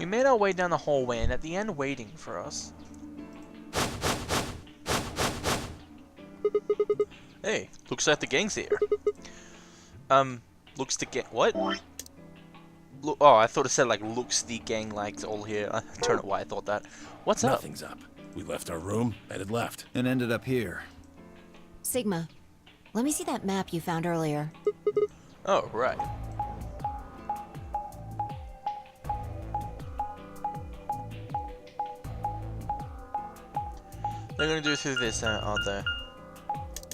We made our way down the hallway, and at the end, waiting for us. Hey, looks like the gang's here. Looks the gang. What? Look, oh, I thought it said like looks the gang like all here. I don't know why I thought that. What's up? Nothing's up. We left our room, headed left. And ended up here. Sigma, let me see that map you found earlier. Oh, right. They're gonna do through this, aren't they?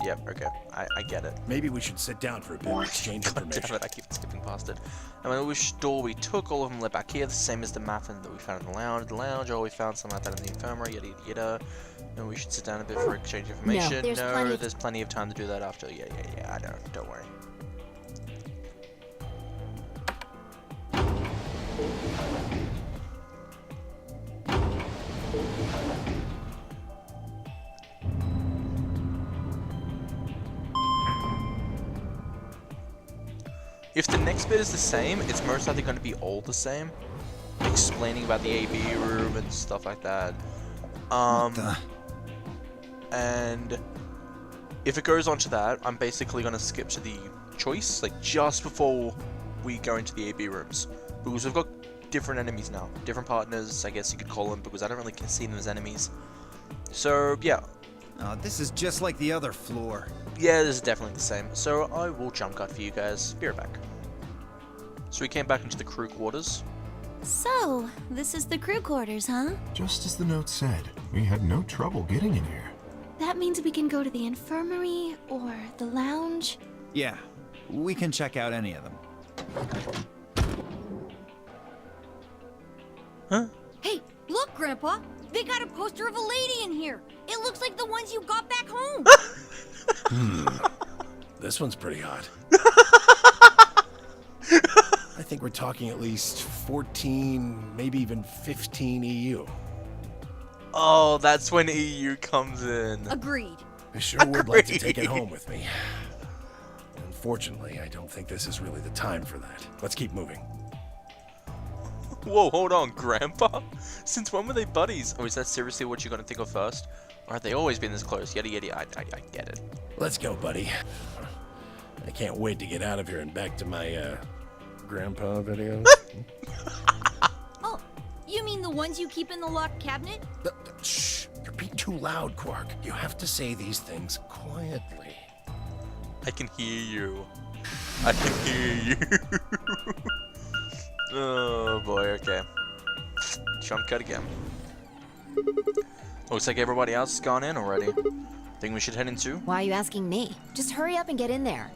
Yep, okay. I get it. Maybe we should sit down for a bit and exchange God information. damn it, I keep skipping past it. And when which door we took, all of them led back here, the same as the map that we found in the lounge. The lounge, oh, we found something like that in the infirmary, yada yada yada. And we should sit down a bit for exchange information. No, there's plenty of time to do that after. Yeah, I know. Don't worry. If the next bit is the same, it's most likely going to be all the same. Explaining about the AB room and stuff like that. And if it goes on to that, I'm basically going to skip to the choice, like just before we go into the AB rooms. Because we've got different enemies now. Different partners, I guess you could call them, because I don't really see them as enemies. So, yeah. This is just like the other floor. Yeah, this is definitely the same. So I will jump cut for you guys. Be right back. So we came back into the crew quarters. So, this is the crew quarters, huh? Just as the note said, we had no trouble getting in here. That means we can go to the infirmary or the lounge. Yeah, we can check out any of them. Huh? Hey, look, Grandpa! They got a poster of a lady in here! It looks like the ones you got back home! This one's pretty hot. I think we're talking at least 14, maybe even 15 EU. Oh, that's when EU comes in. Agreed. I sure would like to take it home with me. Unfortunately, I don't think this is really the time for that. Let's keep moving. Whoa, hold on, Grandpa? Since when were they buddies? Oh, is that seriously what you're gonna think of first? Or have they always been this close? Yada yada, I get it. Let's go, buddy. I can't wait to get out of here and back to my, grandpa videos. Oh, you mean the ones you keep in the locked cabinet? Shh, you're being too loud, Quark. You have to say these things quietly. I can hear you. I can hear you. Oh boy, okay. Jump cut again. Looks like everybody else has gone in already. Think we should head into? Why are you asking me? Just hurry up and get in there.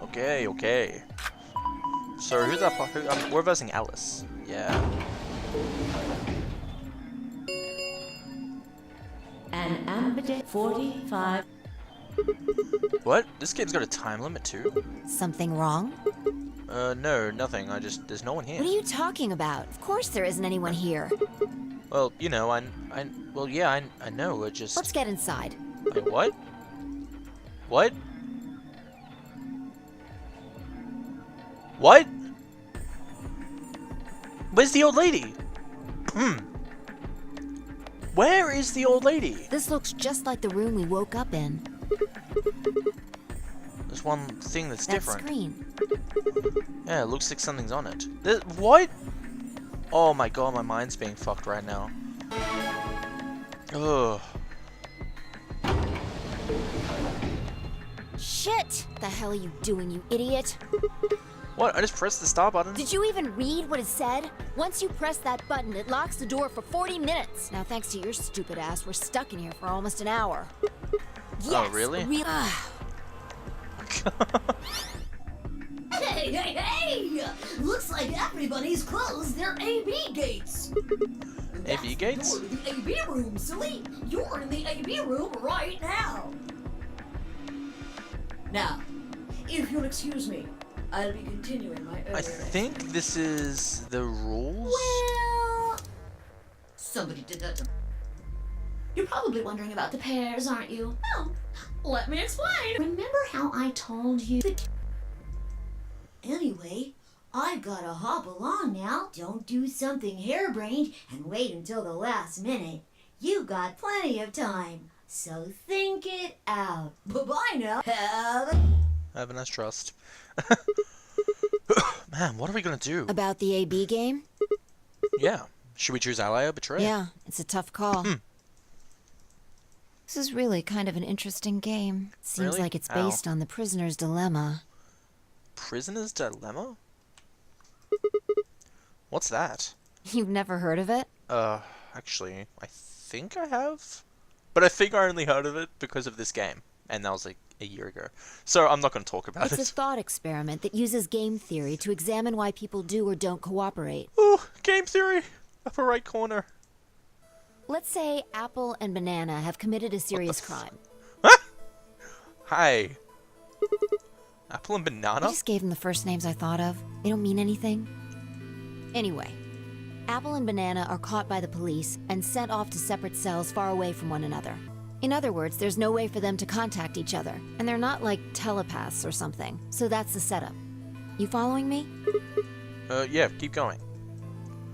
Okay, okay. So who's that? We're versing Alice. Yeah. An ambidextrous 45. What? This game's got a time limit too? Something wrong? No, nothing. There's no one here. What are you talking about? Of course there isn't anyone here. Well, you know, well, yeah, I know. We're just. Let's get inside. Wait, what? What? What? Where's the old lady? Where is the old lady? This looks just like the room we woke up in. There's one thing that's That different. screen. Yeah, it looks like something's on it. What? Oh my god, my mind's being fucked right now. Ugh. Shit! The hell are you doing, you idiot? What? I just pressed the start button. Did you even read what it said? Once you press that button, it locks the door for 40 minutes. Now, thanks to your stupid ass, we're stuck in here for almost an hour. Yes, Oh, really? Hey, hey, hey! Looks like everybody's closed their AB gates. AB gates? You're in the AB room, silly. You're in the AB room right now. Now, if you'll excuse me, I'll be continuing my earlier I think this is the rules. Well, somebody did that to... You're probably wondering about the pairs, aren't you? Well, let me explain. Remember how I told you that... Anyway, I've gotta hop along now. Don't do something harebrained and wait until the last minute. You got plenty of time, so think it out. Bye-bye now. Have a nice trust. Man, what are we gonna do? About the AB game? Yeah. Should we choose ally or betray? Yeah, it's a tough call. This is really kind of an interesting game. Seems Really? like it's How? based on the prisoner's dilemma. Prisoner's Dilemma? What's that? You've never heard of it? Actually, I think I have. But I think I only heard of it because of this game. And that was like a year ago. So I'm not going to talk about It's a it. thought experiment that uses game theory to examine why people do or don't cooperate. Ooh, game theory! Upper right corner. Let's say Apple and Banana have committed a serious crime. Hi. Apple and I banana? just gave them the first names I thought of. They don't mean anything. Anyway, Apple and Banana are caught by the police and sent off to separate cells far away from one another. In other words, there's no way for them to contact each other, and they're not like telepaths or something. So that's the setup. You following me? Yeah, keep going.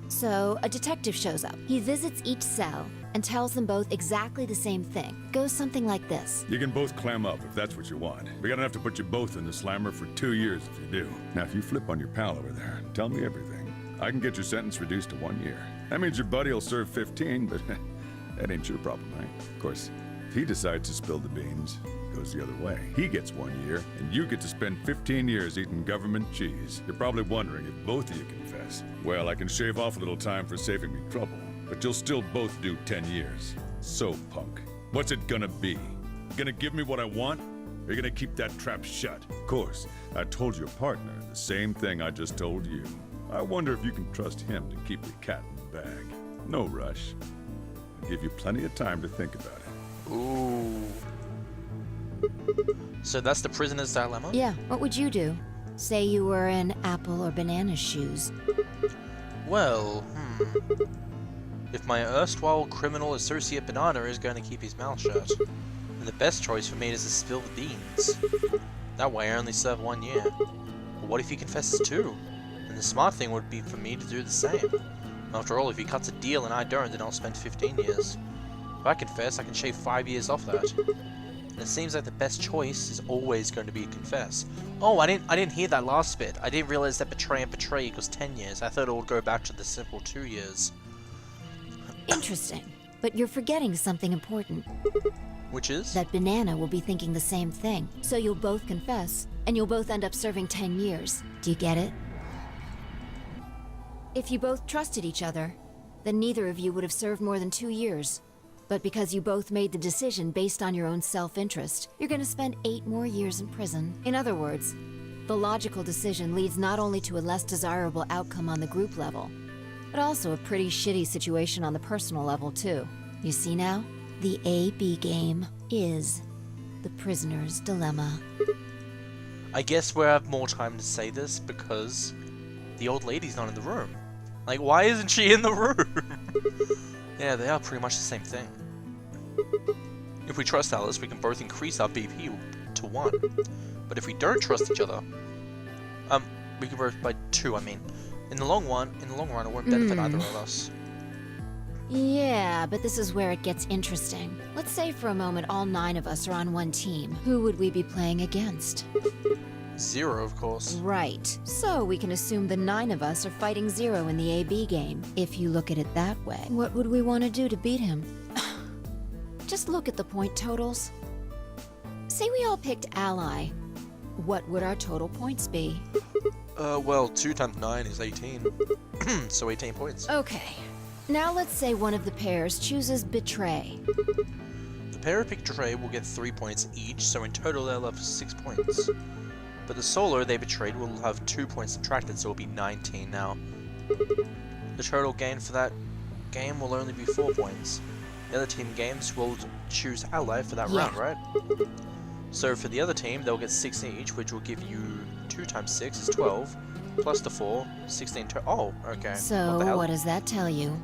So, a detective shows up. He visits each cell and tells them both exactly the same thing. Goes something like this. You can both clam up if that's what you want. We got enough to put you both in the slammer for 2 years if you do. Now, if you flip on your pal over there, tell me everything. I can get your sentence reduced to 1 year. That means your buddy will serve 15, but that ain't your problem, right? Of course, if he decides to spill the beans, it goes the other way. He gets 1 year, and you get to spend 15 years eating government cheese. You're probably wondering if both of you confess. Well, I can shave off a little time for saving me trouble, but you'll still both do 10 years. So, punk, what's it gonna be? Gonna give me what I want? Or you gonna keep that trap shut? Of course, I told your partner the same thing I just told you. I wonder if you can trust him to keep the cat in the bag. No rush. I'll give you plenty of time to think about it. Ooh. So that's the prisoner's dilemma? Yeah, what would you do? Say you were in Apple or Banana's shoes. Well, if my erstwhile criminal associate Banana is going to keep his mouth shut, then the best choice for me is to spill the beans. That way I only serve 1 year. But what if he confesses 2? And the smart thing would be for me to do the same. After all, if he cuts a deal and I don't, then I'll spend 15 years. If I confess, I can shave 5 years off that. And it seems like the best choice is always going to be confess. Oh, I didn't hear that last bit. I didn't realize that betray and betray equals 10 years. I thought it would go back to the simple 2 years. Interesting. But you're forgetting something important. Which is? That Banana will be thinking the same thing. So you'll both confess, and you'll both end up serving 10 years. Do you get it? If you both trusted each other, then neither of you would have served more than 2 years. But because you both made the decision based on your own self-interest, you're gonna spend 8 more years in prison. In other words, the logical decision leads not only to a less desirable outcome on the group level, but also a pretty shitty situation on the personal level too. You see now? The AB game is the prisoner's dilemma. I guess we'll have more time to say this because the old lady's not in the room. Like, why isn't she in the room? Yeah, they are pretty much the same thing. If we trust Alice, we can both increase our BP to 1. But if we don't trust each other, we can both by 2, I mean. In the long run, it won't benefit either of us. Yeah, but this is where it gets interesting. Let's say for a moment all 9 of us are on one team. Who would we be playing against? 0, of course. Right. So we can assume the 9 of us are fighting 0 in the AB game. If you look at it that way, what would we want to do to beat him? Just look at the point totals. Say we all picked Ally. What would our total points be? Well, 2 times 9 is 18. So 18 points. Okay. Now let's say one of the pairs chooses Betray. The pair of Betray will get 3 points each, so in total they'll have 6 points. But the solo they betrayed will have 2 points subtracted, so it'll be 19 now. The total gain for that game will only be 4 points. The other team games will choose ally for that round, right? So for the other team, they'll get 16 each, which will give you 2 times 6 is 12, plus the 4, 16 oh, okay. So what does that tell you?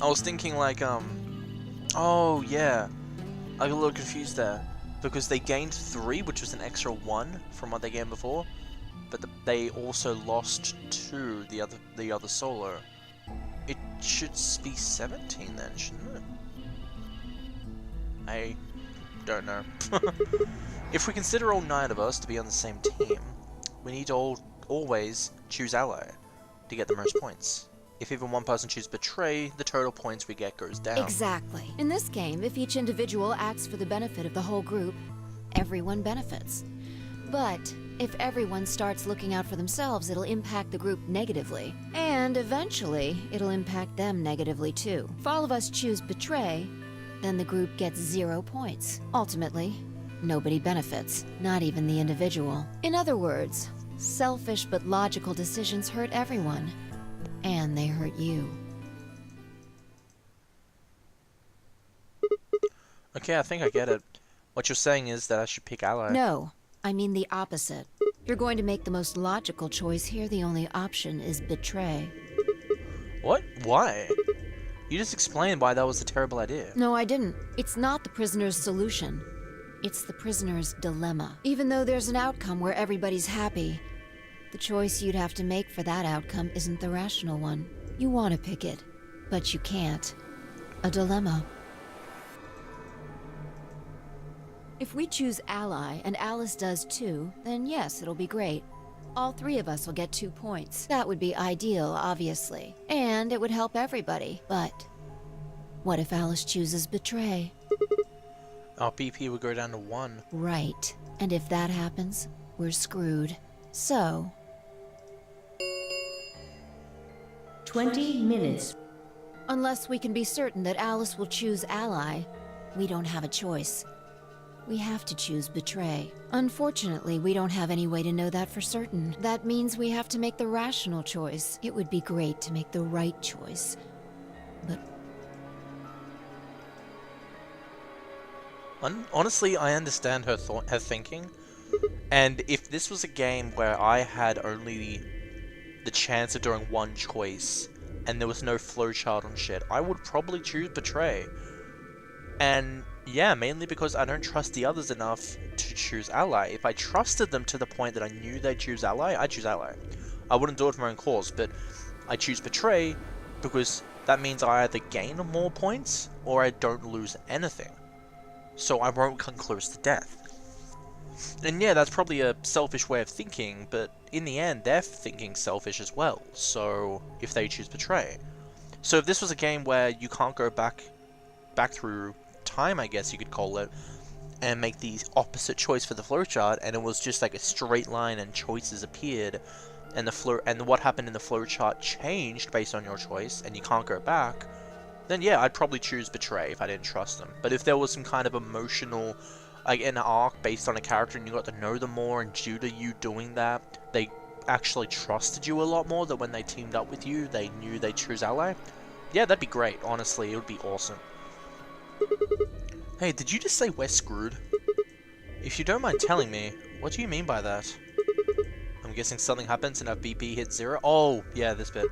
I was thinking like, oh yeah, I got a little confused there. Because they gained 3, which was an extra 1 from what they gained before. but they also lost to the other solo. It should be 17 then, shouldn't it? I don't know. If we consider all 9 of us to be on the same team, we need to always choose ally to get the most points. If even one person chooses betray, the total points we get goes down. Exactly. In this game, if each individual acts for the benefit of the whole group, everyone benefits. But if everyone starts looking out for themselves, it'll impact the group negatively. And eventually, it'll impact them negatively too. If all of us choose betray, then the group gets 0 points. Ultimately, nobody benefits, not even the individual. In other words, selfish but logical decisions hurt everyone. And they hurt you. Okay, I think I get it. What you're saying is that I should pick ally. No, I mean the opposite. You're going to make the most logical choice here. The only option is betray. What? Why? You just explained why that was a terrible idea. No, I didn't. It's not the prisoner's solution. It's the prisoner's dilemma. Even though there's an outcome where everybody's happy, the choice you'd have to make for that outcome isn't the rational one. You want to pick it, but you can't. A dilemma. If we choose ally, and Alice does too, then yes, it'll be great. All 3 of us will get 2 points. That would be ideal, obviously. And it would help everybody. But what if Alice chooses betray? Our BP would go down to 1. Right. And if that happens, we're screwed. So... 20 minutes. unless we can be certain that Alice will choose ally, we don't have a choice. We have to choose betray. Unfortunately, we don't have any way to know that for certain. That means we have to make the rational choice. It would be great to make the right choice, but... Honestly, I understand her thinking. And if this was a game where I had only the chance of doing one choice, and there was no flowchart on shit, I would probably choose betray. And yeah, mainly because I don't trust the others enough to choose ally. If I trusted them to the point that I knew they'd choose ally, I'd choose ally. I wouldn't do it for my own cause, but I choose betray because that means I either gain more points or I don't lose anything. So I won't come close to death. And yeah, that's probably a selfish way of thinking, but in the end, they're thinking selfish as well, so if they choose betray. So if this was a game where you can't go back through time, I guess you could call it, and make the opposite choice for the flowchart, and it was just like a straight line and choices appeared, and what happened in the flowchart changed based on your choice, and you can't go back, then yeah, I'd probably choose betray if I didn't trust them. But if there was some kind of emotional, like an arc based on a character and you got to know them more, and due to you doing that, they actually trusted you a lot more, that when they teamed up with you, they knew they'd choose ally, yeah, that'd be great, honestly, it would be awesome. Hey, did you just say we're screwed? If you don't mind telling me, what do you mean by that? I'm guessing something happens and our BP hits 0? Oh, yeah, this bit.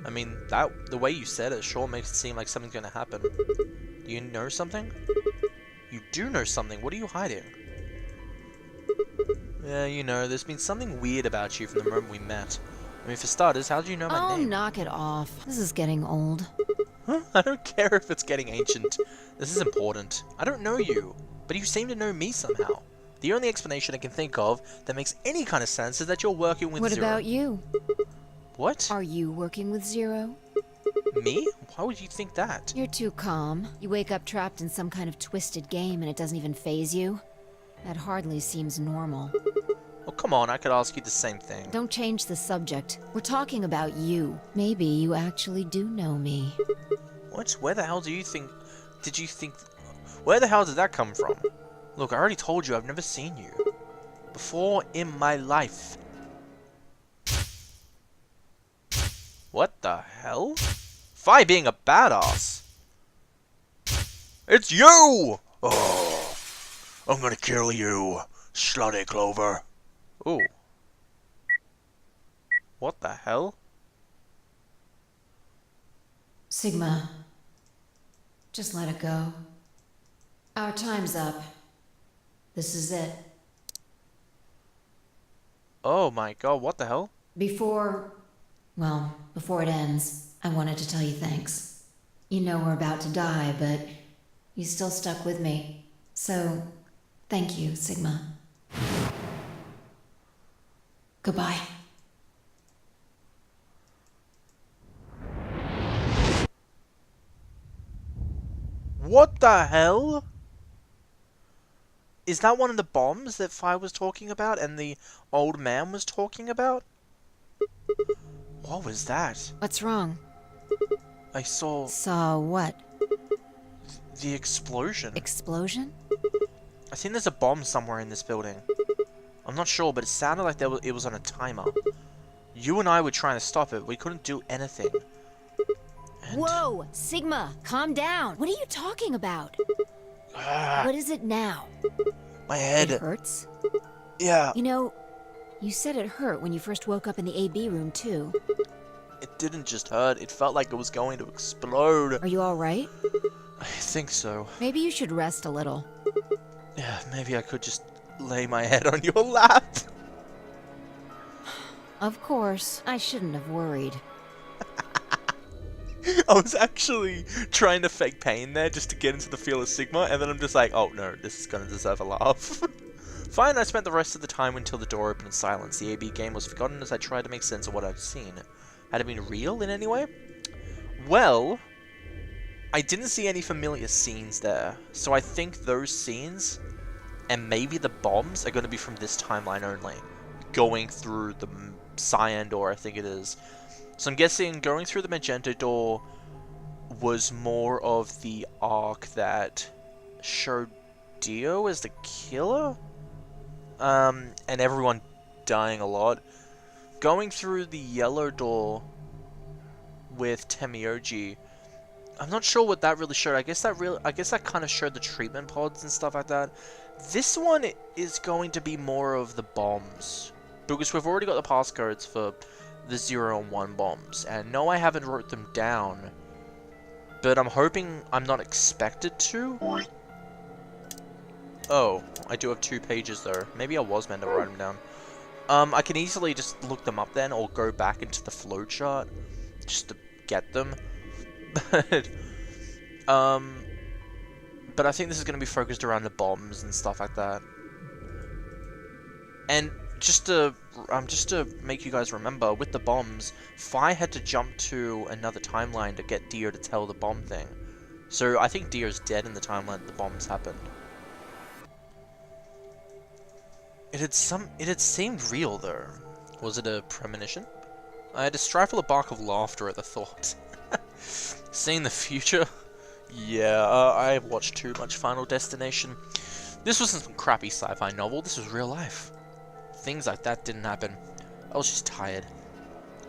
I mean, the way you said it sure makes it seem like something's gonna happen. Do you know something? You do know something, what are you hiding? Yeah, you know, there's been something weird about you from the moment we met. I mean, for starters, how do you know my name? Oh, knock it off. This is getting old. Huh? I don't care if it's getting ancient. This is important. I don't know you, but you seem to know me somehow. The only explanation I can think of that makes any kind of sense is that you're working with Zero. What about you? What? Are you working with Zero? Me? Why would you think that? You're too calm. You wake up trapped in some kind of twisted game and it doesn't even faze you. That hardly seems normal. Oh, come on, I could ask you the same thing. Don't change the subject. We're talking about you. Maybe you actually do know me. What? Where the hell do you think... Did you think... Where the hell did that come from? Look, I already told you I've never seen you before in my life. What the hell? Fi being a badass. It's you! Oh, I'm gonna kill you, slutty Clover. Ooh. What the hell? Sigma. Just let it go. Our time's up. This is it. Oh my god, what the hell? Before it ends, I wanted to tell you thanks. You know we're about to die, but you still stuck with me. So, thank you, Sigma. Goodbye. What the hell? Is that one of the bombs that Fi was talking about and the old man was talking about? What was that? What's wrong? I saw Saw what? the explosion. Explosion? I think there's a bomb somewhere in this building. I'm not sure, but it sounded like it was on a timer. You and I were trying to stop it. We couldn't do anything. And Whoa! Sigma, calm down! What are you talking about? What is it now? my head. It hurts? Yeah. You know, you said it hurt when you first woke up in the AB room, too. It didn't just hurt. It felt like it was going to explode. Are you alright? I think so. Maybe you should rest a little. Yeah, maybe I could just lay my head on your lap. Of course, I shouldn't have worried. I was actually trying to fake pain there just to get into the feel of Sigma, and then I'm just like, oh no, this is gonna deserve a laugh. Fine, I spent the rest of the time until the door opened in silence. The AB game was forgotten as I tried to make sense of what I'd seen. Had it been real in any way? Well, I didn't see any familiar scenes there, so I think those scenes, and maybe the bombs, are going to be from this timeline only. Going through the cyan door, I think it is. So I'm guessing going through the magenta door was more of the arc that showed Dio as the killer? And everyone dying a lot. Going through the yellow door with Temioji, I'm not sure what that really showed. I guess that kind of showed the treatment pods and stuff like that. This one is going to be more of the bombs, because we've already got the passcodes for the 0 and 1 bombs, and no, I haven't wrote them down, but I'm hoping I'm not expected to. Oh, I do have 2 pages though. Maybe I was meant to write them down. I can easily just look them up then, or go back into the flowchart just to get them. But I think this is going to be focused around the bombs and stuff like that. And just to make you guys remember, with the bombs, Fi had to jump to another timeline to get Dio to tell the bomb thing. So I think Dio's dead in the timeline that the bombs happened. It had seemed real though. Was it a premonition? I had to stifle a bark of laughter at the thought. Seeing the future? Yeah, I watched too much Final Destination. This wasn't some crappy sci-fi novel, this was real life. Things like that didn't happen. I was just tired.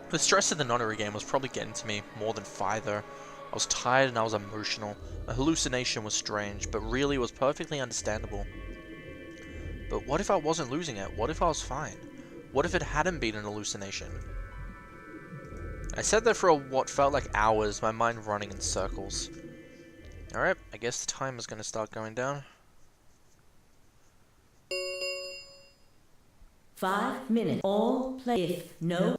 The stress of the Nonary game was probably getting to me more than Fi though. I was tired and I was emotional. A hallucination was strange, but really was perfectly understandable. But what if I wasn't losing it? What if I was fine? What if it hadn't been an hallucination? I sat there for what felt like hours, my mind running in circles. Alright, I guess the time is going to start going down. 5 minutes. All play. If no.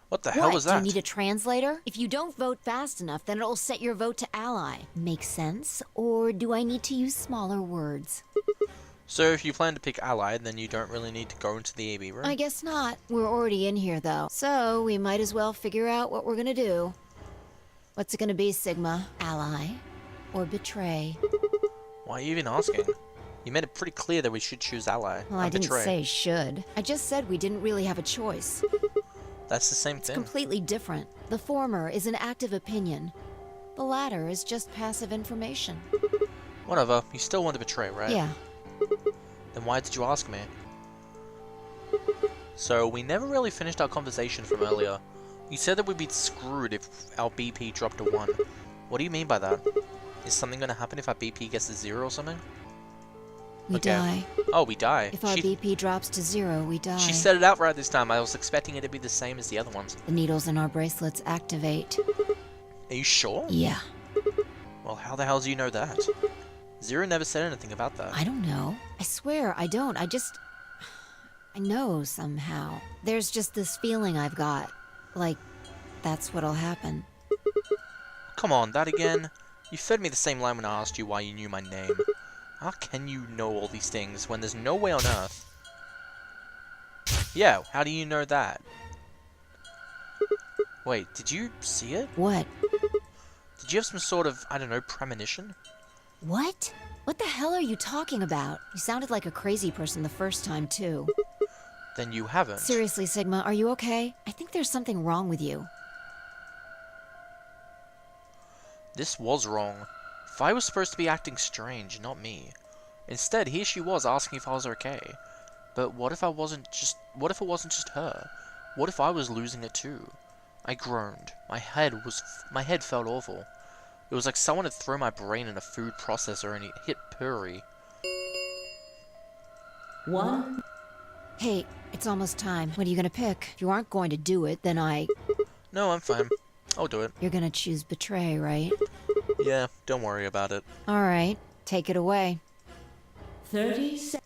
What the hell was that? Do you need a translator? If you don't vote fast enough, then it'll set your vote to ally. Makes sense? Or do I need to use smaller words? So if you plan to pick Allied, then you don't really need to go into the AB room? I guess not. We're already in here, though. So we might as well figure out what we're gonna do. What's it gonna be, Sigma? Ally? Or betray? Why are you even asking? You made it pretty clear that we should choose Ally. Well, I didn't say should. I just said we didn't really have a choice. That's the same It's thing. completely different. The former is an active opinion. The latter is just passive information. Whatever. You still want to betray, right? Yeah. Then why did you ask me? So, we never really finished our conversation from earlier. You said that we'd be screwed if our BP dropped to 1. What do you mean by that? Is something going to happen if our BP gets to 0 or something? We die. Oh, we die. If our BP drops to 0, we die. She said it outright this time. I was expecting it to be the same as the other ones. The needles in our bracelets activate. Are you sure? Yeah. Well, how the hell do you know that? Zero never said anything about that. I don't know. I swear, I don't. I know somehow. There's just this feeling I've got. Like, that's what'll happen. Come on, that again? You fed me the same line when I asked you why you knew my name. How can you know all these things when there's no way on Earth? Yeah, how do you know that? Wait, did you see it? What? Did you have some sort of, I don't know, premonition? What? What the hell are you talking about? You sounded like a crazy person the first time, too. Then you haven't. Seriously, Sigma, are you okay? I think there's something wrong with you. This was wrong. Vi was supposed to be acting strange, not me. Instead, here she was asking if I was okay. But what if it wasn't just her? What if I was losing it too? I groaned. My head felt awful. It was like someone had thrown my brain in a food processor and it hit puree. 1. Hey, it's almost time. What are you gonna pick? If you aren't going to do it, then No, I'm fine. I'll do it. You're gonna choose betray, right? Yeah, don't worry about it. Alright, take it away. 30 seconds.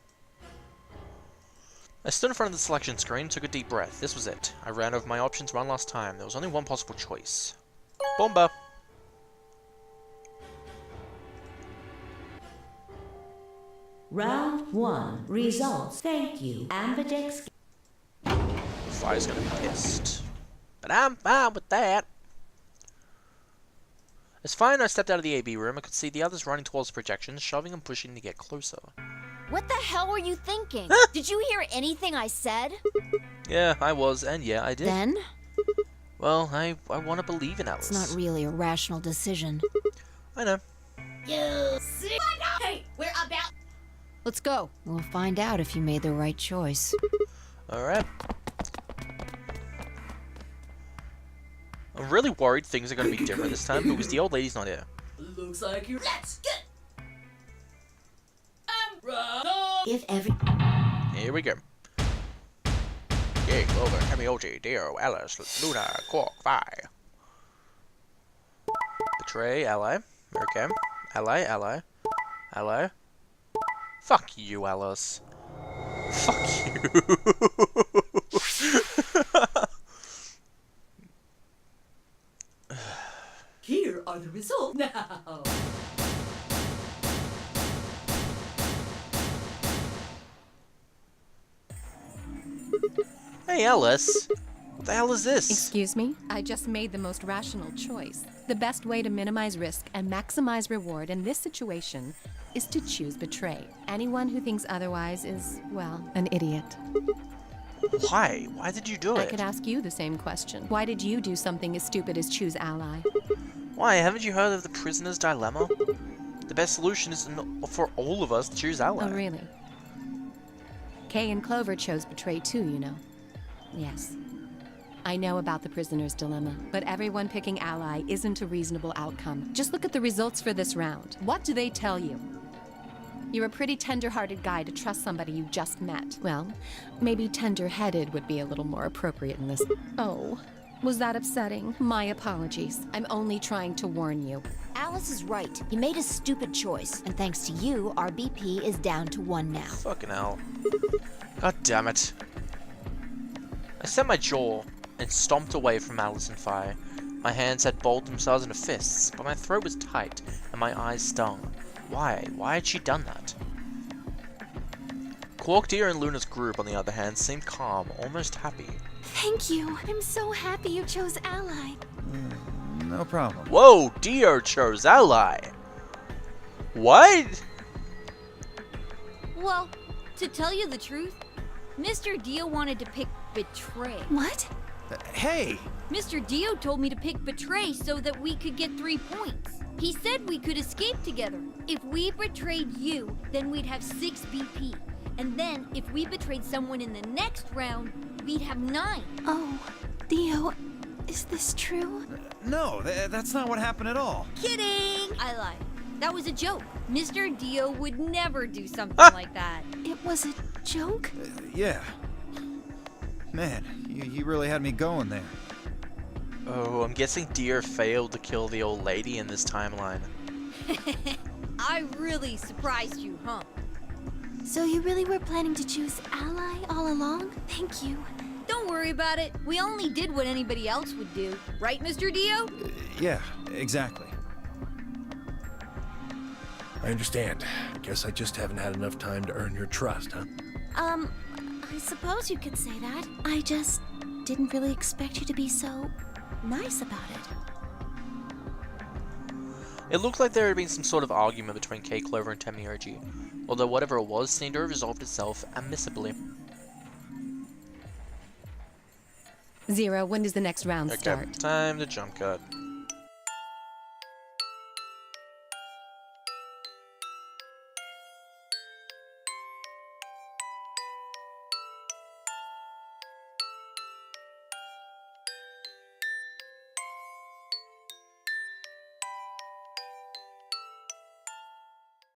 I stood in front of the selection screen and took a deep breath. This was it. I ran over my options one last time. There was only one possible choice. Bomba! Round 1. Results. Thank you. Ambidex. Fire's gonna be pissed. But I'm fine with that. As Fire and I stepped out of the AB room, I could see the others running towards the projections, shoving and pushing to get closer. What the hell were you thinking? Did you hear anything I said? Yeah, I was, and yeah, I did. Then? Well, I want to believe in Alice. It's not really a rational decision. I know. You see? Hey, we're about. Let's go. We'll find out if you made the right choice. Alright. I'm really worried things are going to be different this time because the old lady's not here. Looks like you're. Let's get. If every. Here we go. Yeah, Clover, Hemi-OG, Dio, Alice, Luna, Quark, Vi. Betray, ally. Okay. Ally. Fuck you, Alice. Fuck you. Here are the results now. Hey, Alice. What the hell is this? Excuse me? I just made the most rational choice. The best way to minimize risk and maximize reward in this situation is to choose betray. Anyone who thinks otherwise is, well, an idiot. Why? Why did you do I it? could ask you the same question. Why did you do something as stupid as choose ally? Why? Haven't you heard of the prisoner's dilemma? The best solution is for all of us to choose ally. Oh, really? Kay and Clover chose betray too, you know. Yes. I know about the prisoner's dilemma, but everyone picking ally isn't a reasonable outcome. Just look at the results for this round. What do they tell you? You're a pretty tender-hearted guy to trust somebody you just met. Well, maybe tender-headed would be a little more appropriate in this. Oh, was that upsetting? My apologies. I'm only trying to warn you. Alice is right. You made a stupid choice, and thanks to you, our BP is down to 1 now. Fucking hell. God damn it. I set my jaw and stomped away from Alice and Fire. My hands had balled themselves into fists, but my throat was tight and my eyes stung. Why? Why had she done that? Quark, Deer, and Luna's group, on the other hand, seemed calm, almost happy. Thank you. I'm so happy you chose ally. No problem. Whoa! Dio chose ally! What? Well, to tell you the truth, Mr. Dio wanted to pick betray. What? Hey! Mr. Dio told me to pick betray so that we could get 3 points. He said we could escape together. If we betrayed you, then we'd have 6 BP. And then, if we betrayed someone in the next round, we'd have 9. Oh, Dio, is this true? No, that's not what happened at all. Kidding! I lied. That was a joke. Mr. Dio would never do something like that. It was a joke? Yeah. Man, you really had me going there. Oh, I'm guessing Deer failed to kill the old lady in this timeline. I really surprised you, huh? So you really were planning to choose ally all along? Thank you. Don't worry about it. We only did what anybody else would do. Right, Mr. Dio? Yeah, exactly. I understand. I guess I just haven't had enough time to earn your trust, huh? I suppose you could say that. I just didn't really expect you to be so nice about it. It looked like there had been some sort of argument between K. Clover and Temioji, although whatever it was seemed to have resolved itself amicably. Zero, when does the next round Okay, start? time to jump cut.